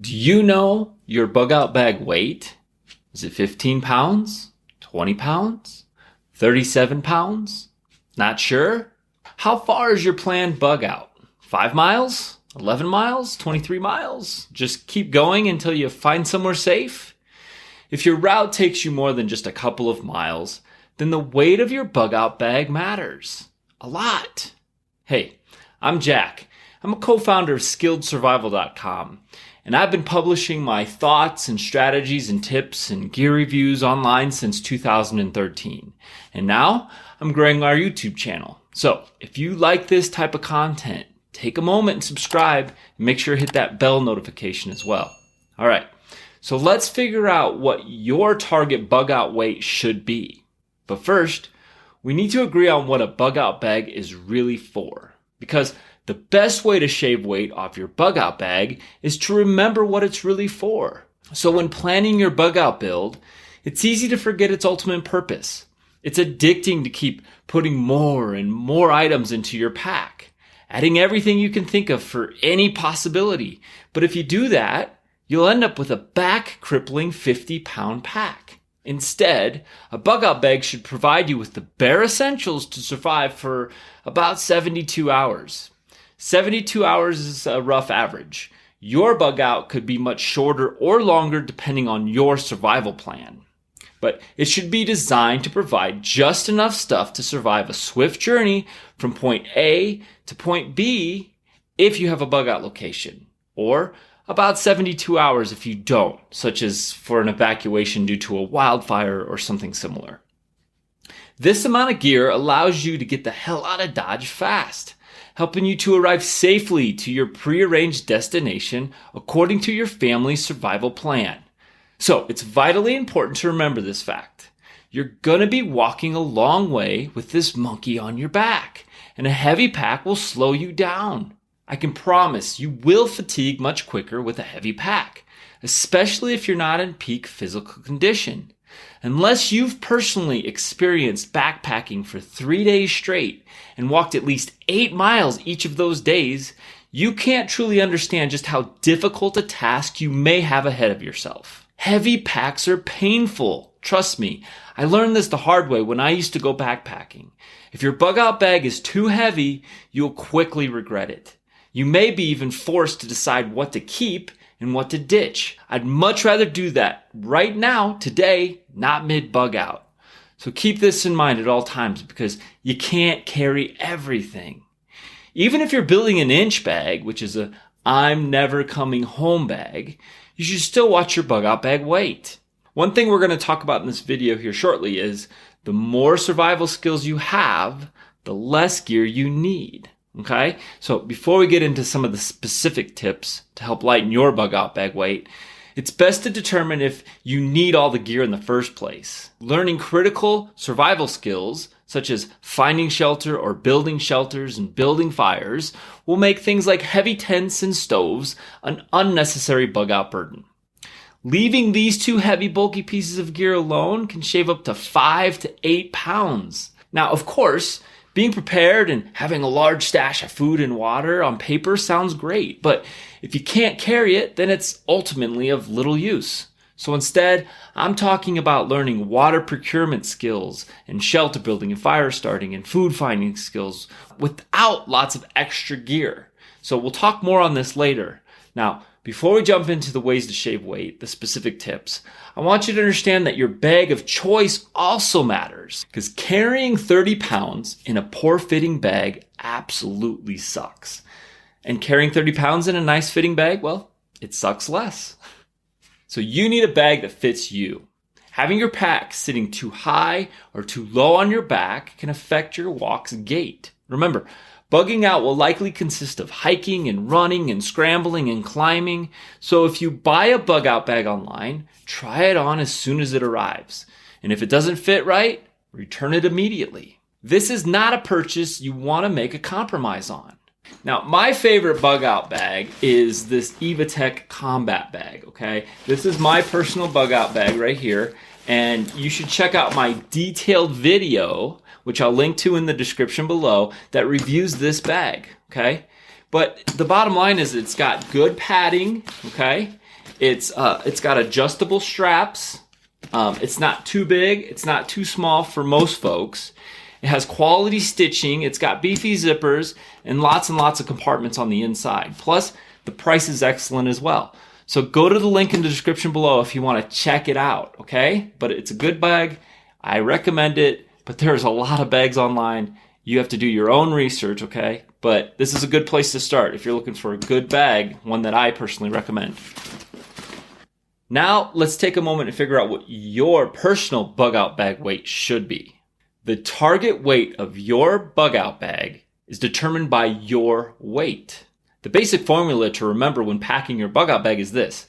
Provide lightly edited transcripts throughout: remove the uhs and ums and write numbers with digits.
Do you know your bug out bag weight? Is it 15 pounds? 20 pounds? 37 pounds? Not sure? How far is your planned bug out? 5 miles? 11 miles? 23 miles? Just keep going until you find somewhere safe? If your route takes you more than just a couple of miles, then the weight of your bug out bag matters. A lot. Hey, I'm Jack. I'm a co-founder of SkilledSurvival.com, and I've been publishing my thoughts and strategies and tips and gear reviews online since 2013. And now I'm growing our YouTube channel. So if you like this type of content, take a moment and subscribe and make sure to hit that bell notification as well. All right, so let's figure out what your target bug out weight should be. But first, we need to agree on what a bug out bag is really for, because the best way to shave weight off your bug out bag is to remember what it's really for. So when planning your bug out build, it's easy to forget its ultimate purpose. It's addicting to keep putting more and more items into your pack, adding everything you can think of for any possibility. But if you do that, you'll end up with a back-crippling 50-pound pack. Instead, a bug out bag should provide you with the bare essentials to survive for about 72 hours. 72 hours is a rough average. Your bug out could be much shorter or longer depending on your survival plan. But it should be designed to provide just enough stuff to survive a swift journey from point A to point B if you have a bug out location, or about 72 hours if you don't, such as for an evacuation due to a wildfire or something similar. This amount of gear allows you to get the hell out of Dodge fast, helping you to arrive safely to your prearranged destination according to your family's survival plan. So it's vitally important to remember this fact. You're gonna be walking a long way with this monkey on your back, and a heavy pack will slow you down. I can promise you will fatigue much quicker with a heavy pack, especially if you're not in peak physical condition. Unless you've personally experienced backpacking for 3 days straight and walked at least 8 miles each of those days, you can't truly understand just how difficult a task you may have ahead of yourself. Heavy packs are painful. Trust me, I learned this the hard way when I used to go backpacking. If your bug out bag is too heavy, you'll quickly regret it. You may be even forced to decide what to keep and what to ditch. I'd much rather do that right now, today, not mid-bug out. So keep this in mind at all times because you can't carry everything. Even if you're building an inch bag, which is a I'm never coming home bag, you should still watch your bug out bag weight. One thing we're going to talk about in this video here shortly is the more survival skills you have, the less gear you need. Okay? So before we get into some of the specific tips to help lighten your bug out bag weight, it's best to determine if you need all the gear in the first place. Learning critical survival skills, such as finding shelter or building shelters and building fires, will make things like heavy tents and stoves an unnecessary bug out burden. Leaving these two heavy, bulky pieces of gear alone can shave up to 5 to 8 pounds. Now, of course, being prepared and having a large stash of food and water on paper sounds great, but if you can't carry it, then it's ultimately of little use. So instead, I'm talking about learning water procurement skills and shelter building and fire starting and food finding skills without lots of extra gear. So we'll talk more on this later. Now, before we jump into the ways to shave weight, the specific tips, I want you to understand that your bag of choice also matters, because carrying 30 pounds in a poor fitting bag absolutely sucks. And carrying 30 pounds in a nice fitting bag, well, it sucks less. So you need a bag that fits you. Having your pack sitting too high or too low on your back can affect your walk's gait. Remember, bugging out will likely consist of hiking and running and scrambling and climbing. So if you buy a bug out bag online, try it on as soon as it arrives. And if it doesn't fit right, return it immediately. This is not a purchase you want to make a compromise on. Now, my favorite bug out bag is this EvaTech Combat Bag, okay? This is my personal bug out bag right here, and you should check out my detailed video, which I'll link to in the description below, that reviews this bag, okay? But the bottom line is it's got good padding, okay? It's got adjustable straps. It's not too big. It's not too small for most folks. It has quality stitching. It's got beefy zippers and lots of compartments on the inside. Plus, the price is excellent as well. So go to the link in the description below if you want to check it out, okay? But it's a good bag. I recommend it, but there's a lot of bags online. You have to do your own research, okay? But this is a good place to start if you're looking for a good bag, one that I personally recommend. Now, let's take a moment and figure out what your personal bug out bag weight should be. The target weight of your bug out bag is determined by your weight. The basic formula to remember when packing your bug out bag is this.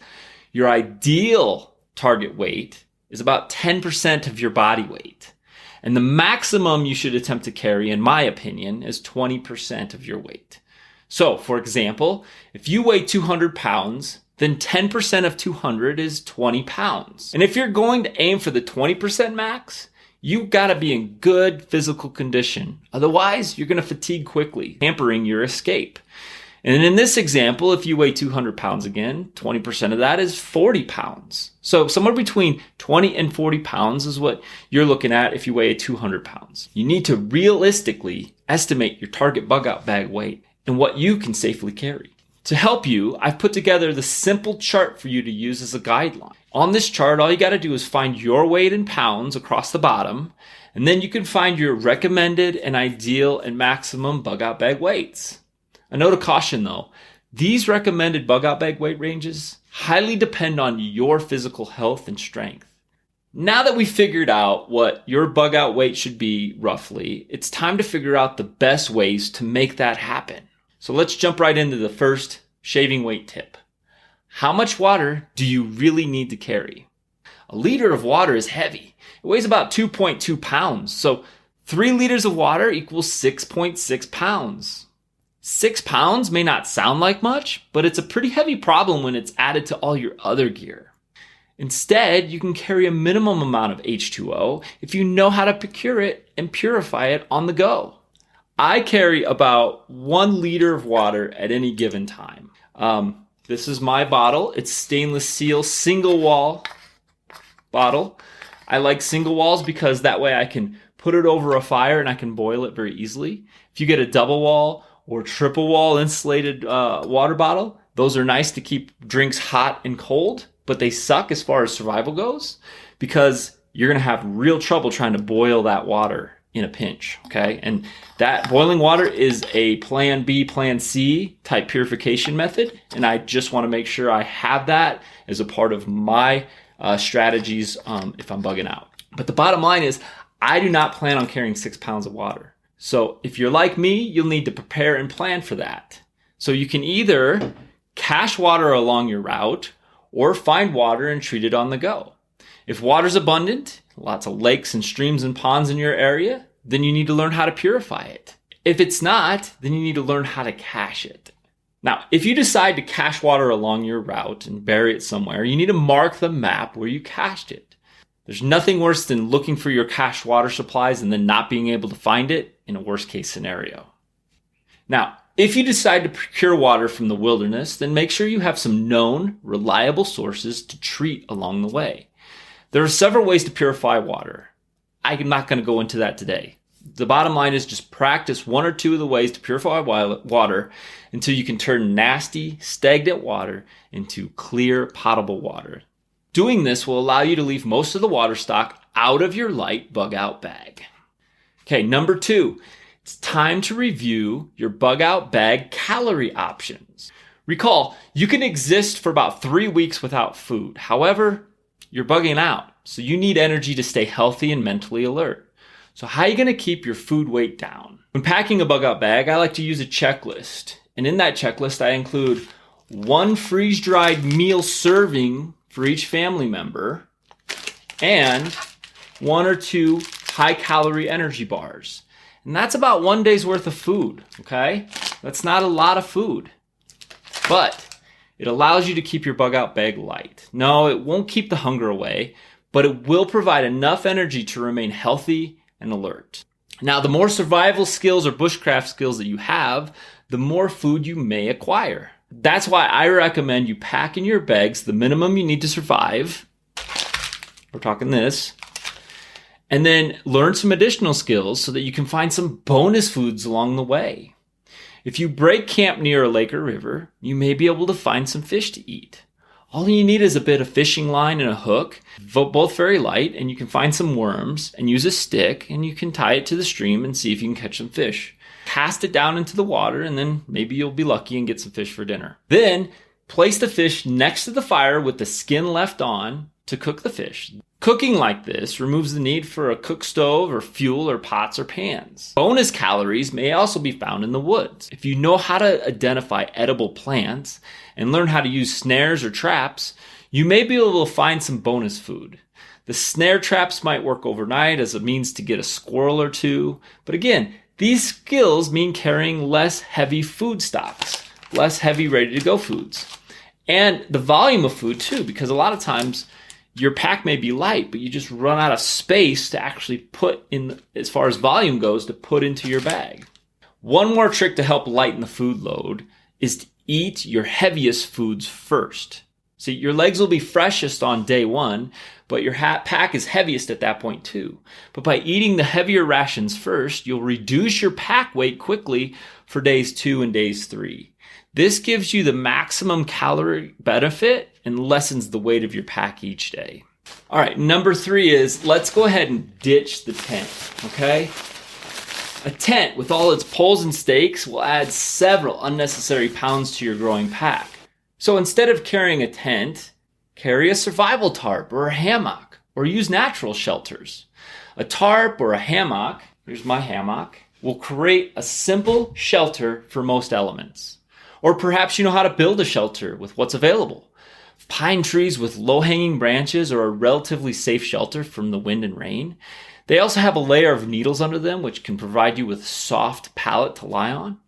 Your ideal target weight is about 10% of your body weight. And the maximum you should attempt to carry, in my opinion, is 20% of your weight. So, for example, if you weigh 200 pounds, then 10% of 200 is 20 pounds. And if you're going to aim for the 20% max, you've got to be in good physical condition. Otherwise, you're going to fatigue quickly, hampering your escape. And in this example, if you weigh 200 pounds again, 20% of that is 40 pounds. So somewhere between 20 and 40 pounds is what you're looking at if you weigh 200 pounds. You need to realistically estimate your target bug out bag weight and what you can safely carry. To help you, I've put together the simple chart for you to use as a guideline. On this chart, all you got to do is find your weight in pounds across the bottom, and then you can find your recommended and ideal and maximum bug out bag weights. A note of caution though, these recommended bug out bag weight ranges highly depend on your physical health and strength. Now that we figured out what your bug out weight should be roughly, it's time to figure out the best ways to make that happen. So let's jump right into the first shaving weight tip. How much water do you really need to carry? A liter of water is heavy. It weighs about 2.2 pounds. So 3 liters of water equals 6.6 pounds. 6 pounds may not sound like much, but it's a pretty heavy problem when it's added to all your other gear. Instead, you can carry a minimum amount of H2O if you know how to procure it and purify it on the go. I carry about 1 liter of water at any given time. This is my bottle. It's stainless steel single wall bottle. I like single walls because that way I can put it over a fire and I can boil it very easily. If you get a double wall or triple wall insulated water bottle, those are nice to keep drinks hot and cold, but they suck as far as survival goes because you're going to have real trouble trying to boil that water in a pinch, okay? And that boiling water is a plan B, plan C type purification method, and I just want to make sure I have that as a part of my strategies if I'm bugging out. But the bottom line is, I do not plan on carrying 6 pounds of water. So if you're like me, you'll need to prepare and plan for that. So you can either cache water along your route or find water and treat it on the go. If water's abundant, lots of lakes and streams and ponds in your area, then you need to learn how to purify it. If it's not, then you need to learn how to cache it. Now, if you decide to cache water along your route and bury it somewhere, you need to mark the map where you cached it. There's nothing worse than looking for your cached water supplies and then not being able to find it in a worst case scenario. Now, if you decide to procure water from the wilderness, then make sure you have some known, reliable sources to treat along the way. There are several ways to purify water. I'm not going to go into that today. The bottom line is just practice 1 or 2 of the ways to purify water until you can turn nasty, stagnant water into clear, potable water. Doing this will allow you to leave most of the water stock out of your light bug out bag. Okay, number 2, it's time to review your bug out bag calorie options. Recall, you can exist for about 3 weeks without food. However, you're bugging out, so you need energy to stay healthy and mentally alert. So how are you going to keep your food weight down? When packing a bug out bag, I like to use a checklist. And in that checklist, I include 1 freeze-dried meal serving for each family member and 1 or 2 high-calorie energy bars. And that's about 1 day's worth of food, okay? That's not a lot of food, but it allows you to keep your bug out bag light. No, it won't keep the hunger away, but it will provide enough energy to remain healthy and alert. Now, the more survival skills or bushcraft skills that you have, the more food you may acquire. That's why I recommend you pack in your bags the minimum you need to survive. We're talking this. And then learn some additional skills so that you can find some bonus foods along the way. If you break camp near a lake or river, you may be able to find some fish to eat. All you need is a bit of fishing line and a hook, both very light, and you can find some worms and use a stick and you can tie it to the stream and see if you can catch some fish. Cast it down into the water and then maybe you'll be lucky and get some fish for dinner. Then place the fish next to the fire with the skin left on to cook the fish. Cooking like this removes the need for a cook stove or fuel or pots or pans. Bonus calories may also be found in the woods. If you know how to identify edible plants and learn how to use snares or traps, you may be able to find some bonus food. The snare traps might work overnight as a means to get a squirrel or two. But again, these skills mean carrying less heavy food stocks, less heavy ready-to-go foods. And the volume of food too, because a lot of times your pack may be light, but you just run out of space to actually put in, as far as volume goes, to put into your bag. One more trick to help lighten the food load is to eat your heaviest foods first. See, your legs will be freshest on day one, but your pack is heaviest at that point too. But by eating the heavier rations first, you'll reduce your pack weight quickly for days 2 and days 3. This gives you the maximum calorie benefit and lessens the weight of your pack each day. All right, number 3 is let's go ahead and ditch the tent, okay? A tent with all its poles and stakes will add several unnecessary pounds to your growing pack. So instead of carrying a tent, carry a survival tarp or a hammock, or use natural shelters. A tarp or a hammock, here's my hammock, will create a simple shelter for most elements. Or perhaps you know how to build a shelter with what's available. Pine trees with low-hanging branches are a relatively safe shelter from the wind and rain. They also have a layer of needles under them, which can provide you with a soft pallet to lie on.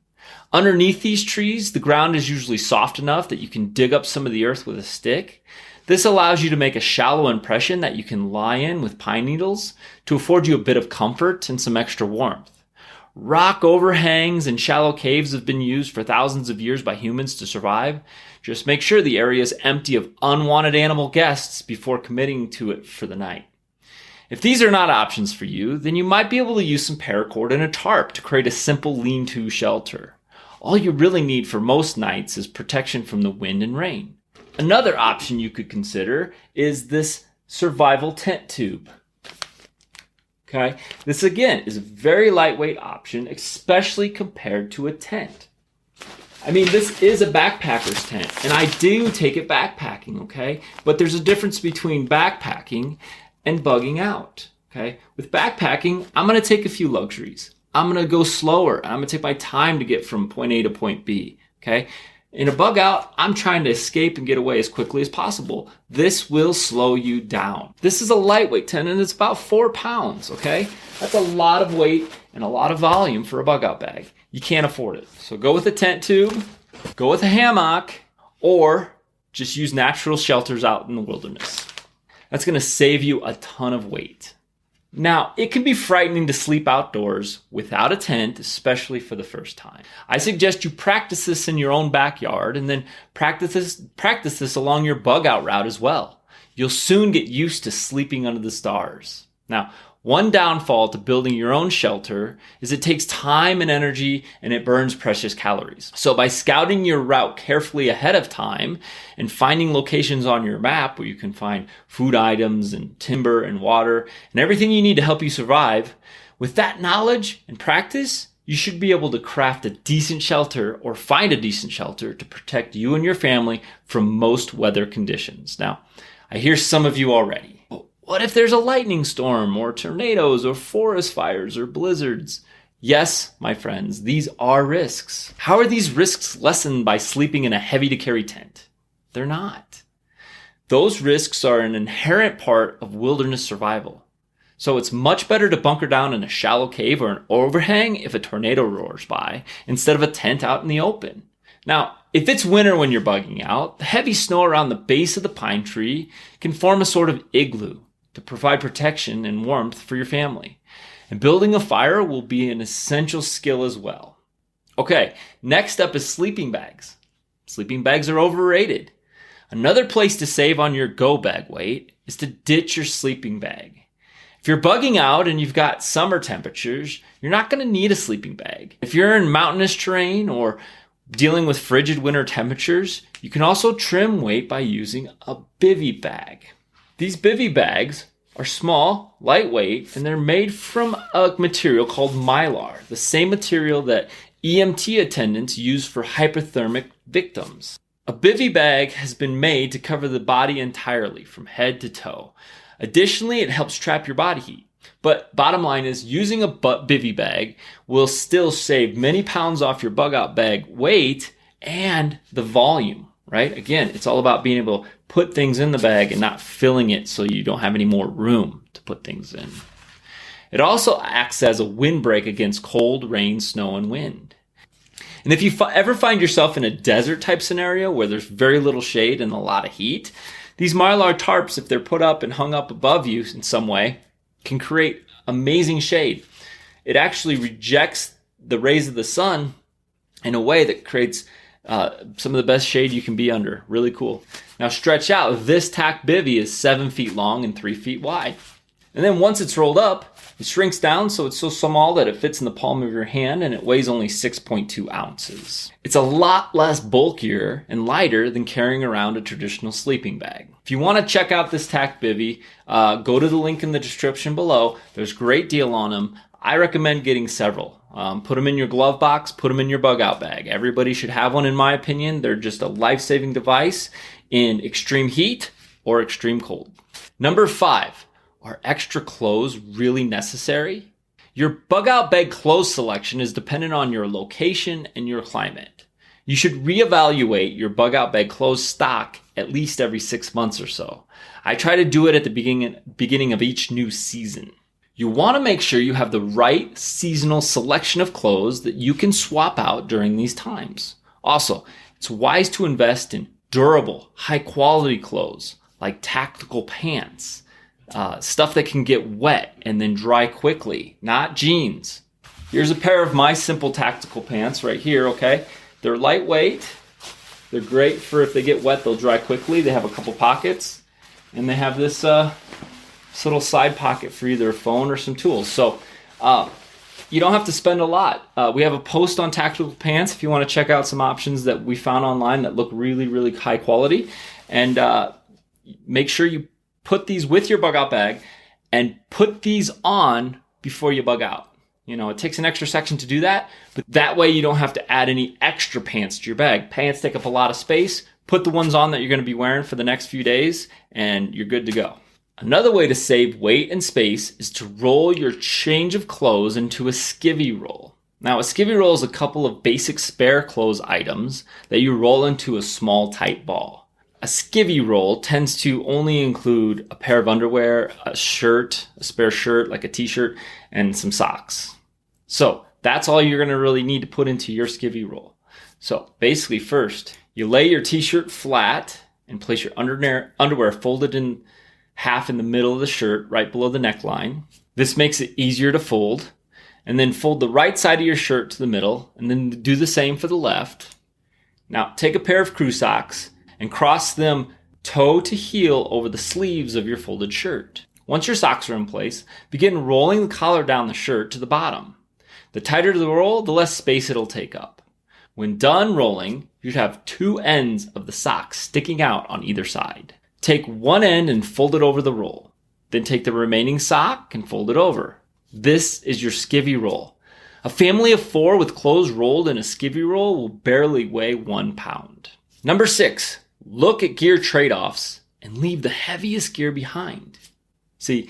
Underneath these trees, the ground is usually soft enough that you can dig up some of the earth with a stick. This allows you to make a shallow impression that you can lie in with pine needles to afford you a bit of comfort and some extra warmth. Rock overhangs and shallow caves have been used for thousands of years by humans to survive. Just make sure the area is empty of unwanted animal guests before committing to it for the night. If these are not options for you, then you might be able to use some paracord and a tarp to create a simple lean-to shelter. All you really need for most nights is protection from the wind and rain. Another option you could consider is this survival tent tube. Okay, this again is a very lightweight option, especially compared to a tent. I mean, this is a backpacker's tent, and I do take it backpacking, okay? But there's a difference between backpacking and bugging out, okay? With backpacking, I'm going to take a few luxuries. I'm going to go slower, and I'm going to take my time to get from point A to point B, okay? In a bug out, I'm trying to escape and get away as quickly as possible. This will slow you down. This is a lightweight tent and it's about 4 pounds, okay? That's a lot of weight and a lot of volume for a bug out bag. You can't afford it. So go with a tent tube, go with a hammock, or just use natural shelters out in the wilderness. That's gonna save you a ton of weight. Now, it can be frightening to sleep outdoors without a tent, especially for the first time. I suggest you practice this in your own backyard and then practice this along your bug out route as well. You'll soon get used to sleeping under the stars. Now, one downfall to building your own shelter is it takes time and energy and it burns precious calories. So by scouting your route carefully ahead of time and finding locations on your map where you can find food items and timber and water and everything you need to help you survive, with that knowledge and practice, you should be able to craft a decent shelter or find a decent shelter to protect you and your family from most weather conditions. Now, I hear some of you already. What if there's a lightning storm or tornadoes or forest fires or blizzards? Yes, my friends, these are risks. How are these risks lessened by sleeping in a heavy-to-carry tent? They're not. Those risks are an inherent part of wilderness survival. So it's much better to bunker down in a shallow cave or an overhang if a tornado roars by, instead of a tent out in the open. Now, if it's winter when you're bugging out, the heavy snow around the base of the pine tree can form a sort of igloo to provide protection and warmth for your family. And building a fire will be an essential skill as well. Okay, next up is sleeping bags. Sleeping bags are overrated. Another place to save on your go bag weight is to ditch your sleeping bag. If you're bugging out and you've got summer temperatures, you're not going to need a sleeping bag. If you're in mountainous terrain or dealing with frigid winter temperatures, you can also trim weight by using a Bivvy bag. These Bivvy bags are small, lightweight, and they're made from a material called mylar, the same material that EMT attendants use for hypothermic victims. A Bivvy bag has been made to cover the body entirely from head to toe. Additionally, it helps trap your body heat. But bottom line is, using a Bivvy bag will still save many pounds off your bug out bag weight and the volume, right? Again, it's all about being able to put things in the bag and not filling it so you don't have any more room to put things in. It also acts as a windbreak against cold, rain, snow, and wind. And if you ever find yourself in a desert type scenario where there's very little shade and a lot of heat, these mylar tarps, if they're put up and hung up above you in some way, can create amazing shade. It actually rejects the rays of the sun in a way that creates some of the best shade you can be under. Really cool. Now stretch out. This tack bivvy is 7 feet long and 3 feet wide. And then once it's rolled up, it shrinks down so it's so small that it fits in the palm of your hand, and it weighs only 6.2 ounces. It's a lot less bulkier and lighter than carrying around a traditional sleeping bag. If you want to check out this tack bivvy, go to the link in the description below. There's a great deal on them. I recommend getting several. Put them in your glove box, put them in your bug out bag. Everybody should have one, in my opinion. They're just a life-saving device in extreme heat or extreme cold. Number 5. Are extra clothes really necessary? Your bug out bag clothes selection is dependent on your location and your climate. You should reevaluate your bug out bag clothes stock at least every 6 months or so. I try to do it at the beginning of each new season. You want to make sure you have the right seasonal selection of clothes that you can swap out during these times. Also, it's wise to invest in durable, high quality clothes like tactical pants. Stuff that can get wet and then dry quickly, not jeans. Here's a pair of my simple tactical pants right here, okay? They're lightweight. They're great for if they get wet, they'll dry quickly. They have a couple pockets, and they have this little side pocket for either a phone or some tools. So you don't have to spend a lot. We have a post on tactical pants if you want to check out some options that we found online that look really, really high quality. And make sure you put these with your bug out bag and put these on before you bug out. You know, it takes an extra section to do that, but that way you don't have to add any extra pants to your bag. Pants take up a lot of space. Put the ones on that you're going to be wearing for the next few days and you're good to go. Another way to save weight and space is to roll your change of clothes into a skivvy roll. Now, a skivvy roll is a couple of basic spare clothes items that you roll into a small tight ball. A skivvy roll tends to only include a pair of underwear, a shirt, a spare shirt like a t-shirt, and some socks. So that's all you're going to really need to put into your skivvy roll. So basically, first, you lay your t-shirt flat and place your underwear folded in half in the middle of the shirt, right below the neckline. This makes it easier to fold. And then fold the right side of your shirt to the middle, and then do the same for the left. Now, take a pair of crew socks and cross them toe to heel over the sleeves of your folded shirt. Once your socks are in place, begin rolling the collar down the shirt to the bottom. The tighter the roll, the less space it'll take up. When done rolling, you'd have 2 ends of the socks sticking out on either side. Take one end and fold it over the roll. Then take the remaining sock and fold it over. This is your skivvy roll. A family of 4 with clothes rolled in a skivvy roll will barely weigh 1 pound. Number 6. Look at gear trade-offs and leave the heaviest gear behind. See,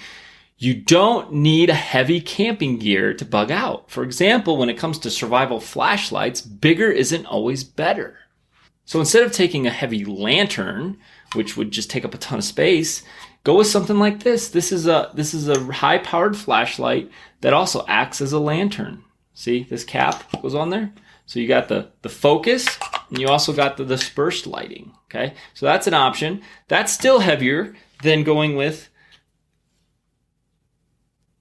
you don't need a heavy camping gear to bug out. For example, when it comes to survival flashlights, bigger isn't always better. So instead of taking a heavy lantern, which would just take up a ton of space, go with something like this. This is a high-powered flashlight that also acts as a lantern. See, this cap goes on there. So you got the focus, and you also got the dispersed lighting, okay? So that's an option. That's still heavier than going with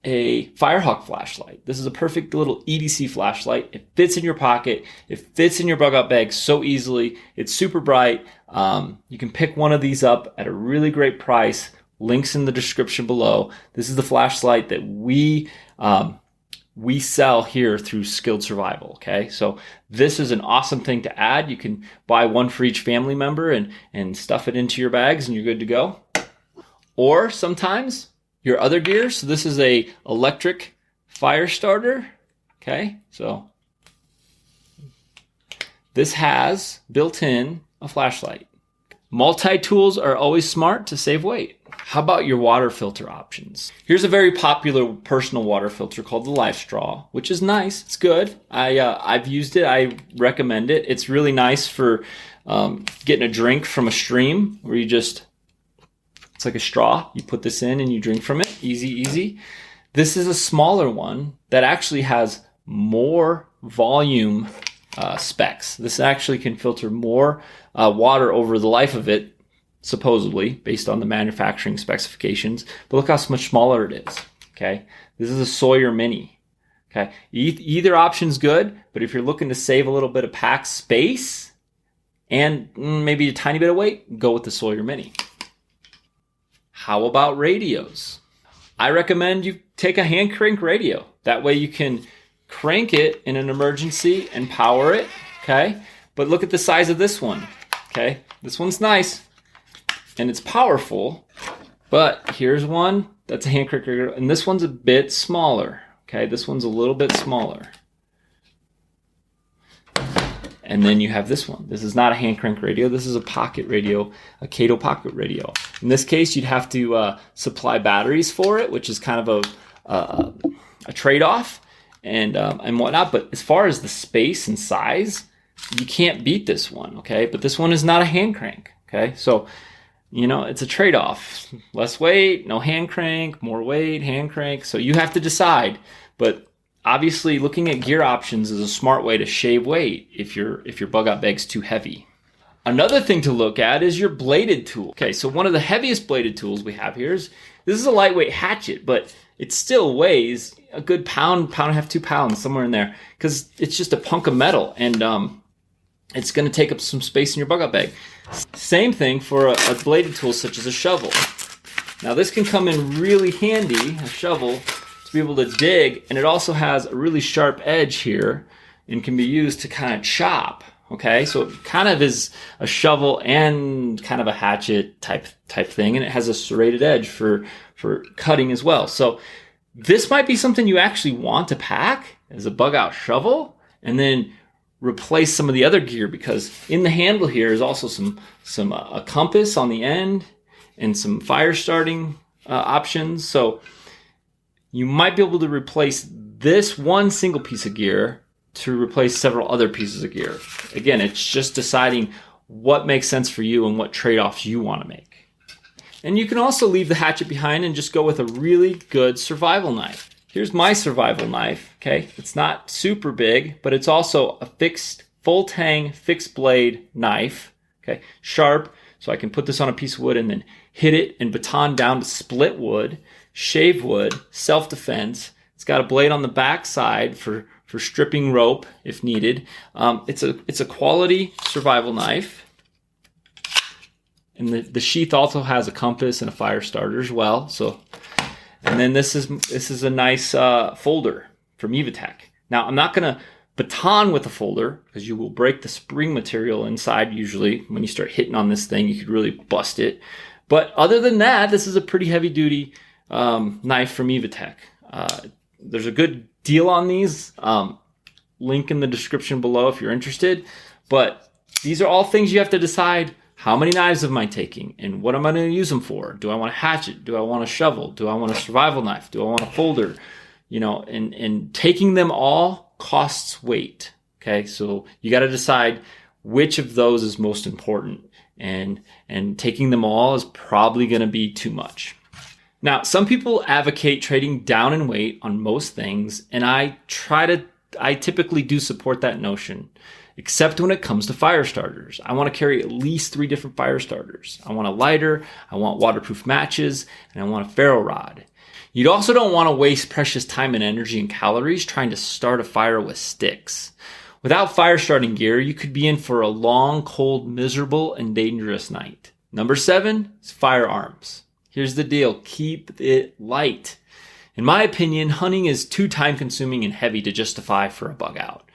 a Firehawk flashlight. This is a perfect little EDC flashlight. It fits in your pocket. It fits in your bug out bag so easily. It's super bright. You can pick one of these up at a really great price. Links in the description below. This is the flashlight that we sell here through Skilled Survival. Okay, so this is an awesome thing to add. You can buy one for each family member and stuff it into your bags, and you're good to go. Or sometimes your other gear. So this is a electric fire starter. Okay, so this has built in a flashlight. Multi-tools are always smart to save weight. How about your water filter options? Here's a very popular personal water filter called the Life Straw, which is nice. It's good. I've used it. I recommend it. It's really nice for getting a drink from a stream where you just, it's like a straw. You put this in and you drink from it. Easy, easy. This is a smaller one that actually has more volume specs. This actually can filter more water over the life of it, supposedly, based on the manufacturing specifications. But look how much smaller it is. Okay, this is a Sawyer Mini. Okay, either option's good, but if you're looking to save a little bit of pack space and maybe a tiny bit of weight, go with the Sawyer Mini. How about radios? I recommend you take a hand crank radio. That way you can crank it in an emergency and power it. Okay, but look at the size of this one. Okay, this one's nice and it's powerful, but here's one that's a hand crank radio, and this one's a bit smaller. Okay, this one's a little bit smaller. And then you have this one. This is not a hand crank radio. This is a pocket radio, a Kato pocket radio. In this case, you'd have to supply batteries for it, which is kind of a trade-off and whatnot. But as far as the space and size, you can't beat this one, okay? But this one is not a hand crank, okay? So, you know, it's a trade-off. Less weight, no hand crank, more weight, hand crank. So you have to decide. But obviously, looking at gear options is a smart way to shave weight if your bug out bag's too heavy. Another thing to look at is your bladed tool. Okay, so one of the heaviest bladed tools we have here is, this is a lightweight hatchet, but it still weighs a good pound, pound and a half, 2 pounds, somewhere in there, because it's just a punk of metal, and it's going to take up some space in your bug out bag. Same thing for a bladed tool such as a shovel. Now this can come in really handy, a shovel, to be able to dig, and it also has a really sharp edge here and can be used to kind of chop. Okay, so it kind of is a shovel and kind of a hatchet type thing, and it has a serrated edge for cutting as well. So this might be something you actually want to pack as a bug out shovel, and then replace some of the other gear, because in the handle here is also a compass on the end and some fire starting options. So you might be able to replace this one single piece of gear to replace several other pieces of gear. Again, it's just deciding what makes sense for you and what trade-offs you want to make. And you can also leave the hatchet behind and just go with a really good survival knife. Here's my survival knife, okay? It's not super big, but it's also a fixed, full tang, fixed blade knife, okay? Sharp, so I can put this on a piece of wood and then hit it and baton down to split wood, shave wood, self-defense. It's got a blade on the back side for stripping rope if needed. It's a quality survival knife. And the sheath also has a compass and a fire starter as well. So, and then this is a nice folder from Evitech. Now I'm not gonna baton with a folder because you will break the spring material inside. Usually when you start hitting on this thing, you could really bust it. But other than that, this is a pretty heavy duty knife from Evitech. There's a good deal on these. Link in the description below if you're interested. But these are all things you have to decide. How many knives am I taking? And what am I going to use them for? Do I want a hatchet? Do I want a shovel? Do I want a survival knife? Do I want a folder? You know, and taking them all costs weight. Okay, so you got to decide which of those is most important. And taking them all is probably going to be too much. Now, some people advocate trading down in weight on most things, and I typically do support that notion. except when it comes to fire starters. I want to carry at least 3 different fire starters. I want a lighter, I want waterproof matches, and I want a ferro rod. You also don't want to waste precious time and energy and calories trying to start a fire with sticks. Without fire starting gear, you could be in for a long, cold, miserable, and dangerous night. Number 7 is firearms. Here's the deal. Keep it light. In my opinion, hunting is too time consuming and heavy to justify for a bug out.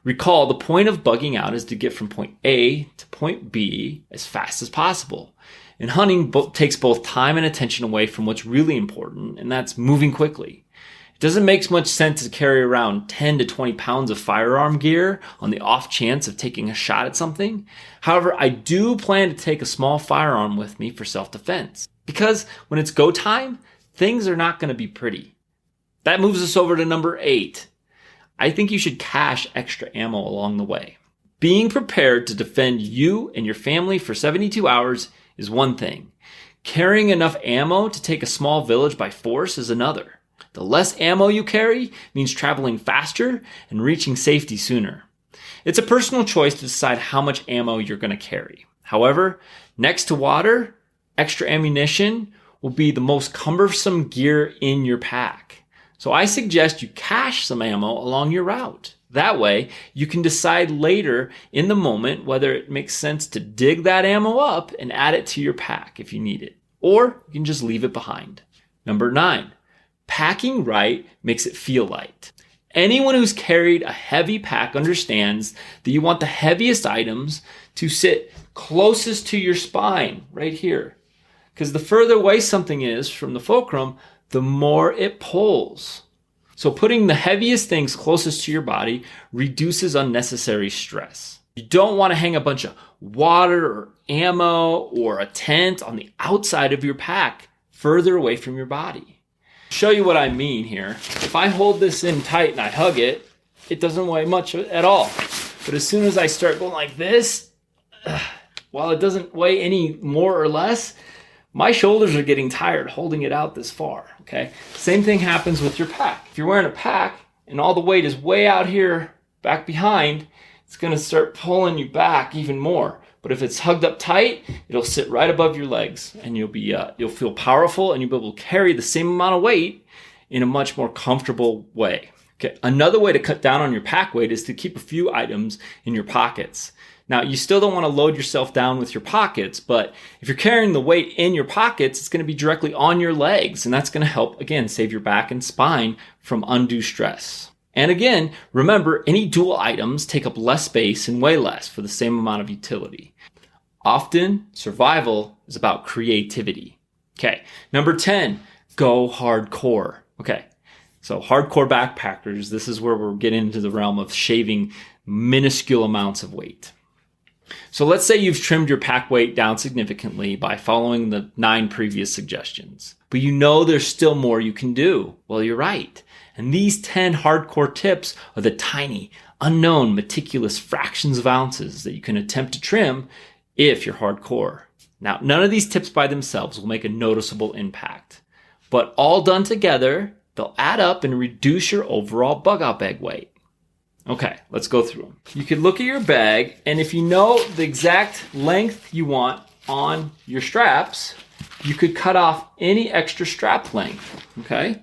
Recall, the point of bugging out is to get from point A to point B as fast as possible. And hunting takes both time and attention away from what's really important, and that's moving quickly. It doesn't make much sense to carry around 10 to 20 pounds of firearm gear on the off chance of taking a shot at something. However, I do plan to take a small firearm with me for self-defense. Because when it's go time, things are not going to be pretty. That moves us over to number 8. I think you should cache extra ammo along the way. Being prepared to defend you and your family for 72 hours is one thing. Carrying enough ammo to take a small village by force is another. The less ammo you carry means traveling faster and reaching safety sooner. It's a personal choice to decide how much ammo you're going to carry. However, next to water, extra ammunition will be the most cumbersome gear in your pack. So I suggest you cache some ammo along your route. That way, you can decide later in the moment whether it makes sense to dig that ammo up and add it to your pack if you need it. Or you can just leave it behind. Number 9, packing right makes it feel light. Anyone who's carried a heavy pack understands that you want the heaviest items to sit closest to your spine, right here. Because the further away something is from the fulcrum, the more it pulls. So putting the heaviest things closest to your body reduces unnecessary stress. You don't want to hang a bunch of water or ammo or a tent on the outside of your pack, further away from your body. I'll show you what I mean here. If I hold this in tight and I hug it, it doesn't weigh much at all. But as soon as I start going like this, while it doesn't weigh any more or less, my shoulders are getting tired holding it out this far, okay? Same thing happens with your pack. If you're wearing a pack and all the weight is way out here back behind, it's going to start pulling you back even more. But if it's hugged up tight, it'll sit right above your legs, and you'll feel powerful, and you'll be able to carry the same amount of weight in a much more comfortable way. Okay, another way to cut down on your pack weight is to keep a few items in your pockets. Now, you still don't want to load yourself down with your pockets, but if you're carrying the weight in your pockets, it's going to be directly on your legs, and that's going to help, again, save your back and spine from undue stress. And again, remember, any dual items take up less space and weigh less for the same amount of utility. Often, survival is about creativity. Okay, number 10, go hardcore. Okay, so hardcore backpackers, this is where we're getting into the realm of shaving minuscule amounts of weight. So let's say you've trimmed your pack weight down significantly by following the 9 previous suggestions, but you know there's still more you can do. Well, you're right. And these 10 hardcore tips are the tiny, unknown, meticulous fractions of ounces that you can attempt to trim if you're hardcore. Now, none of these tips by themselves will make a noticeable impact, but all done together, they'll add up and reduce your overall bug out bag weight. Okay, let's go through them. You could look at your bag, and if you know the exact length you want on your straps, you could cut off any extra strap length, okay?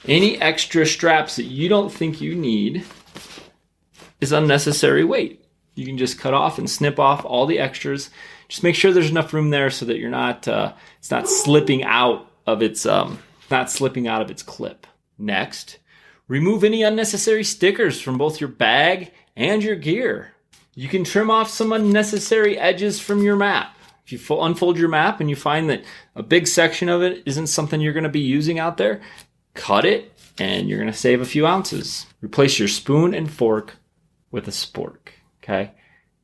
Any extra straps that you don't think you need is unnecessary weight. You can just cut off and snip off all the extras. Just make sure there's enough room there so that you're not, it's not slipping out of its clip. Next, remove any unnecessary stickers from both your bag and your gear. You can trim off some unnecessary edges from your map. If you unfold your map and you find that a big section of it isn't something you're going to be using out there, cut it and you're going to save a few ounces. Replace your spoon and fork with a spork, okay?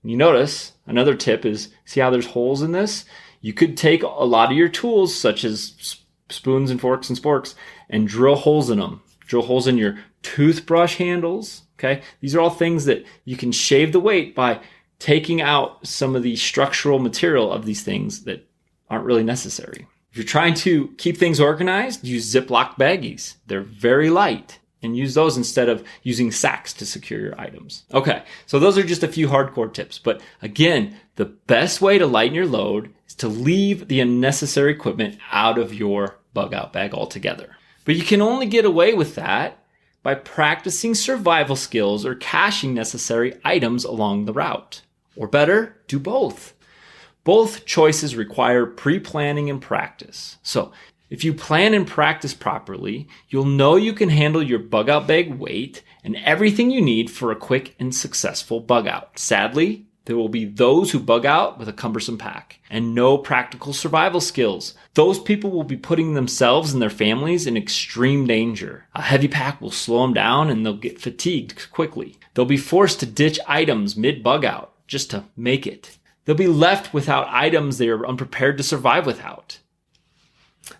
You notice another tip is, see how there's holes in this? You could take a lot of your tools, such as spoons and forks and sporks, and drill holes in them. Drill holes in your toothbrush handles, okay? These are all things that you can shave the weight by taking out some of the structural material of these things that aren't really necessary. If you're trying to keep things organized, use Ziploc baggies. They're very light and use those instead of using sacks to secure your items. Okay, so those are just a few hardcore tips. But again, the best way to lighten your load is to leave the unnecessary equipment out of your bug out bag altogether. But you can only get away with that by practicing survival skills or caching necessary items along the route. Or better, do both. Both choices require pre-planning and practice. So if you plan and practice properly, you'll know you can handle your bug out bag weight and everything you need for a quick and successful bug out. Sadly, there will be those who bug out with a cumbersome pack and no practical survival skills. Those people will be putting themselves and their families in extreme danger. A heavy pack will slow them down and they'll get fatigued quickly. They'll be forced to ditch items mid-bug out just to make it. They'll be left without items they are unprepared to survive without.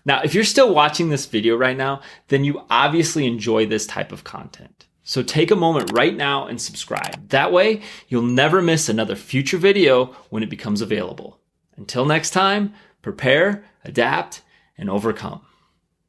Now, if you're still watching this video right now, then you obviously enjoy this type of content. So take a moment right now and subscribe. That way, you'll never miss another future video when it becomes available. Until next time, prepare, adapt, and overcome.